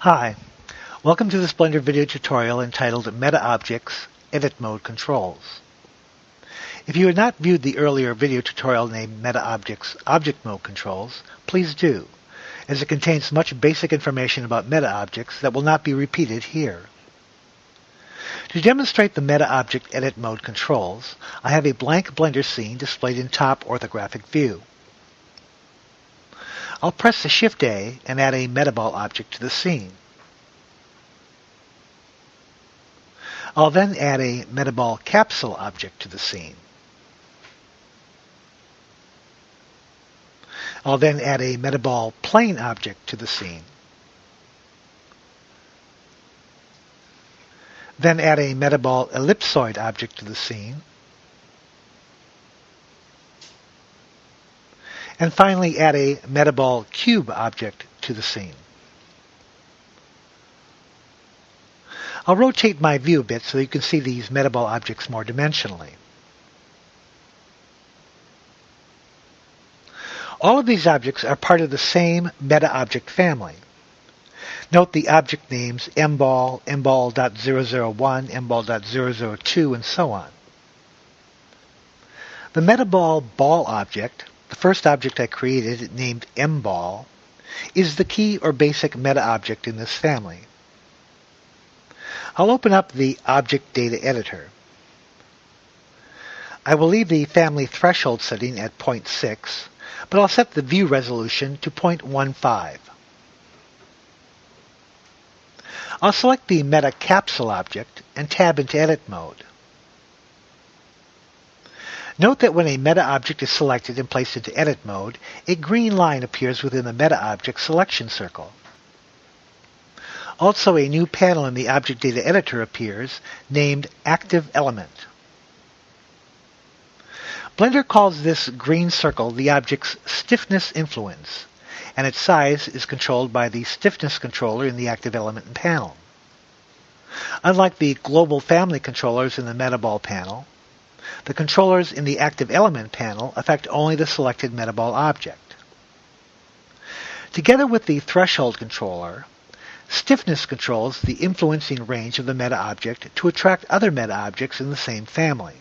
Hi, welcome to this Blender video tutorial entitled MtaObjects EditMode Controls. If you had not viewed the earlier video tutorial named MtaObjects Object Mode Controls, please do, as it contains much basic information about MtaObjects that will not be repeated here. To demonstrate the MtaObject Edit Mode controls, I have a blank Blender scene displayed in top orthographic view. I'll press the Shift-A and add a metaball object to the scene. I'll then add a metaball capsule object to the scene. I'll then add a metaball plane object to the scene. Then add a metaball ellipsoid object to the scene. And finally add a metaball cube object to the scene. I'll rotate my view a bit so you can see these metaball objects more dimensionally. All of these objects are part of the same MtaObject family. Note the object names mball, mball.001, mball.002, and so on. The metaball ball object, the first object I created named mball, is the key or basic MtaObject in this family. I'll open up the Object Data Editor. I will leave the family threshold setting at 0.6, but I'll set the view resolution to 0.15. I'll select the Meta Capsule object and tab into Edit Mode. Note that when a Meta object is selected and placed into Edit Mode, a green line appears within the Meta Object selection circle. Also, a new panel in the Object Data Editor appears, named Active Element. Blender calls this green circle the object's stiffness influence, and its size is controlled by the stiffness controller in the Active Element panel. Unlike the global family controllers in the Metaball panel, the controllers in the Active Element panel affect only the selected metaball object. Together with the threshold controller, stiffness controls the influencing range of the meta object to attract other meta objects in the same family.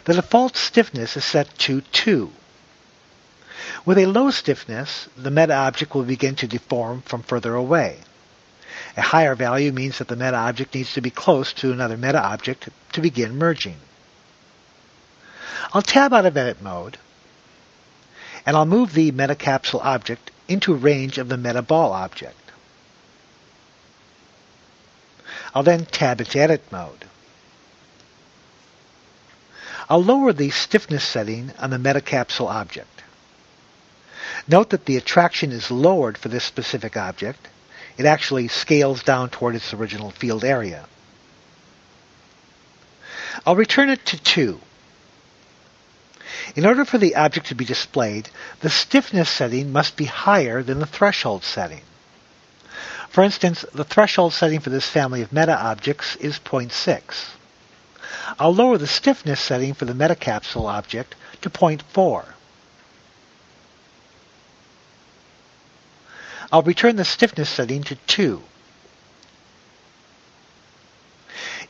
The default stiffness is set to 2. With a low stiffness, the meta object will begin to deform from further away. A higher value means that the meta object needs to be close to another meta object to begin merging. I'll tab out of Edit Mode, and I'll move the Meta Capsule object into range of the Meta Ball object. I'll then tab into Edit Mode. I'll lower the stiffness setting on the Meta Capsule object. Note that the attraction is lowered for this specific object. It actually scales down toward its original field area. I'll return it to 2. In order for the object to be displayed, the stiffness setting must be higher than the threshold setting. For instance, the threshold setting for this family of meta objects is 0.6. I'll lower the stiffness setting for the Meta Capsule object to 0.4. I'll return the stiffness setting to 2.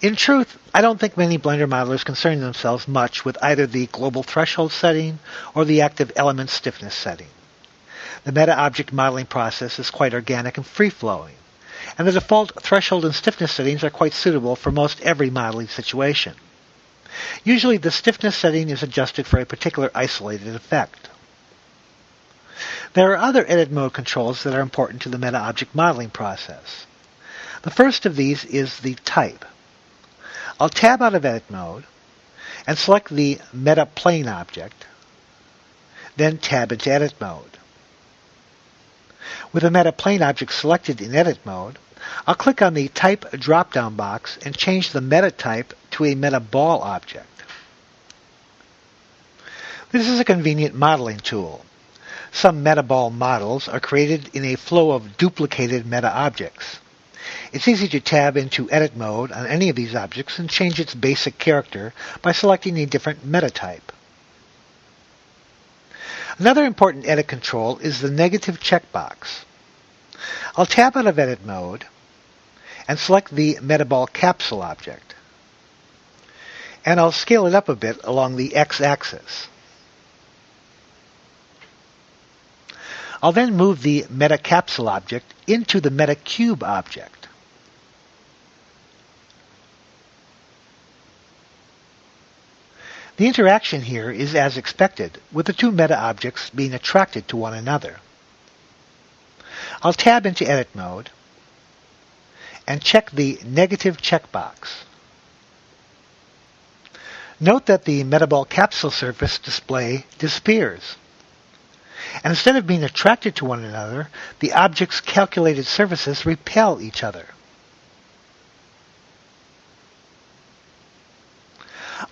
In truth, I don't think many Blender modelers concern themselves much with either the global threshold setting or the active element stiffness setting. The meta object modeling process is quite organic and free-flowing, and the default threshold and stiffness settings are quite suitable for most every modeling situation. Usually the stiffness setting is adjusted for a particular isolated effect. There are other edit mode controls that are important to the meta object modeling process. The first of these is the type. I'll tab out of Edit Mode and select the Meta Plane object, then tab into Edit Mode. With the Meta Plane object selected in Edit Mode, I'll click on the Type drop-down box and change the meta type to a Meta Ball object. This is a convenient modeling tool. Some Meta Ball models are created in a flow of duplicated meta objects. It's easy to tab into Edit Mode on any of these objects and change its basic character by selecting a different meta type. Another important edit control is the negative checkbox. I'll tab out of Edit Mode and select the Metaball Capsule object. And I'll scale it up a bit along the x-axis. I'll then move the MetaCapsule object into the MetaCube object. The interaction here is as expected, with the two meta objects being attracted to one another. I'll tab into Edit Mode and check the negative checkbox. Note that the Metaball Capsule surface display disappears. And instead of being attracted to one another, the object's calculated surfaces repel each other.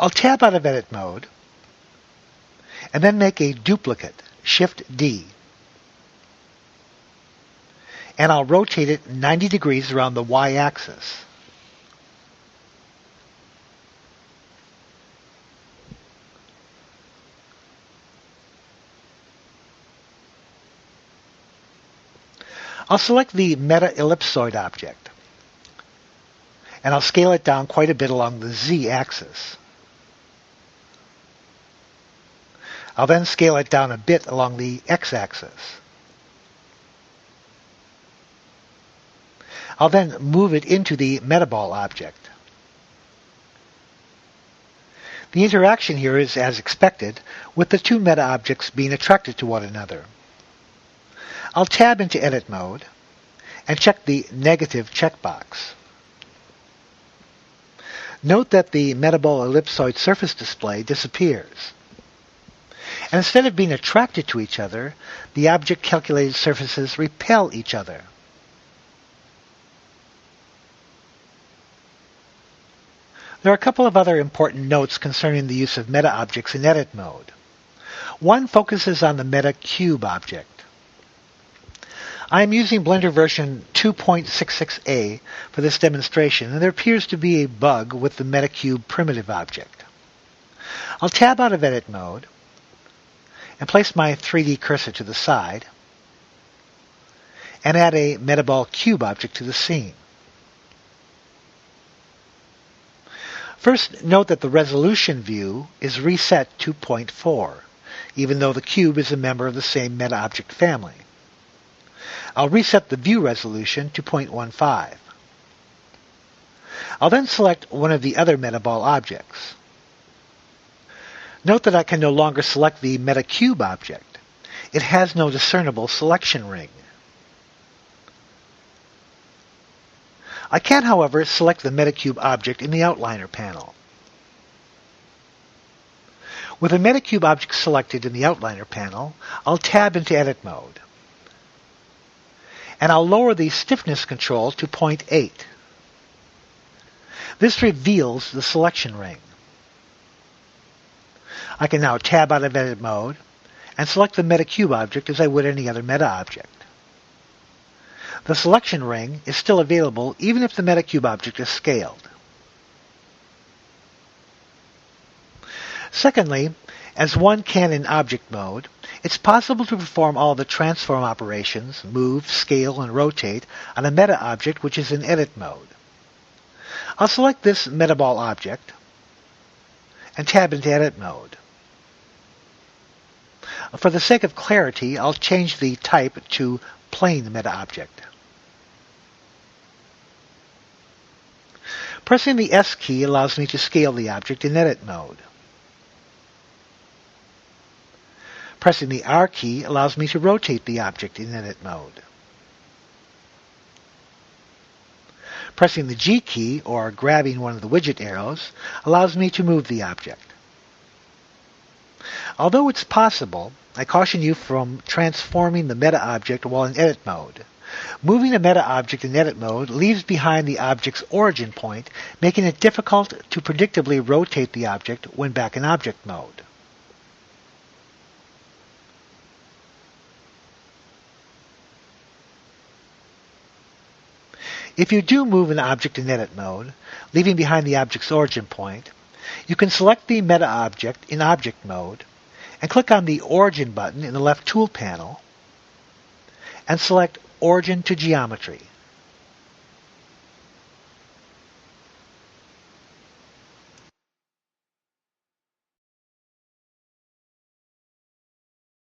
I'll tab out of Edit Mode and then make a duplicate, Shift-D. And I'll rotate it 90 degrees around the y-axis. I'll select the meta-ellipsoid object, and I'll scale it down quite a bit along the z-axis. I'll then scale it down a bit along the x-axis. I'll then move it into the metaball object. The interaction here is as expected, with the two meta objects being attracted to one another. I'll tab into Edit Mode and check the negative checkbox. Note that the Metaball Ellipsoid surface display disappears. And instead of being attracted to each other, the object calculated surfaces repel each other. There are a couple of other important notes concerning the use of meta objects in Edit Mode. One focuses on the MetaCube object. I am using Blender version 2.66a for this demonstration, and there appears to be a bug with the MetaCube primitive object. I'll tab out of Edit Mode and place my 3D cursor to the side and add a Metaball Cube object to the scene. First, note that the resolution view is reset to 0.4, even though the cube is a member of the same meta object family. I'll reset the view resolution to 0.15. I'll then select one of the other metaball objects. Note that I can no longer select the MetaCube object. It has no discernible selection ring. I can, however, select the MetaCube object in the Outliner panel. With the MetaCube object selected in the Outliner panel, I'll tab into Edit Mode. And I'll lower the stiffness control to 0.8. This reveals the selection ring. I can now tab out of Edit Mode and select the MetaCube object as I would any other meta object. The selection ring is still available even if the MetaCube object is scaled. Secondly, as one can in Object Mode, it's possible to perform all the transform operations, move, scale, and rotate on a meta object which is in Edit Mode. I'll select this Metaball object and tab into Edit Mode. For the sake of clarity, I'll change the type to Plain Meta Object. Pressing the S key allows me to scale the object in Edit Mode. Pressing the R key allows me to rotate the object in Edit Mode. Pressing the G key, or grabbing one of the widget arrows, allows me to move the object. Although it's possible, I caution you from transforming the meta object while in Edit Mode. Moving a meta object in Edit Mode leaves behind the object's origin point, making it difficult to predictably rotate the object when back in Object Mode. If you do move an object in Edit Mode, leaving behind the object's origin point, you can select the meta object in Object Mode and click on the Origin button in the left tool panel and select origin to geometry.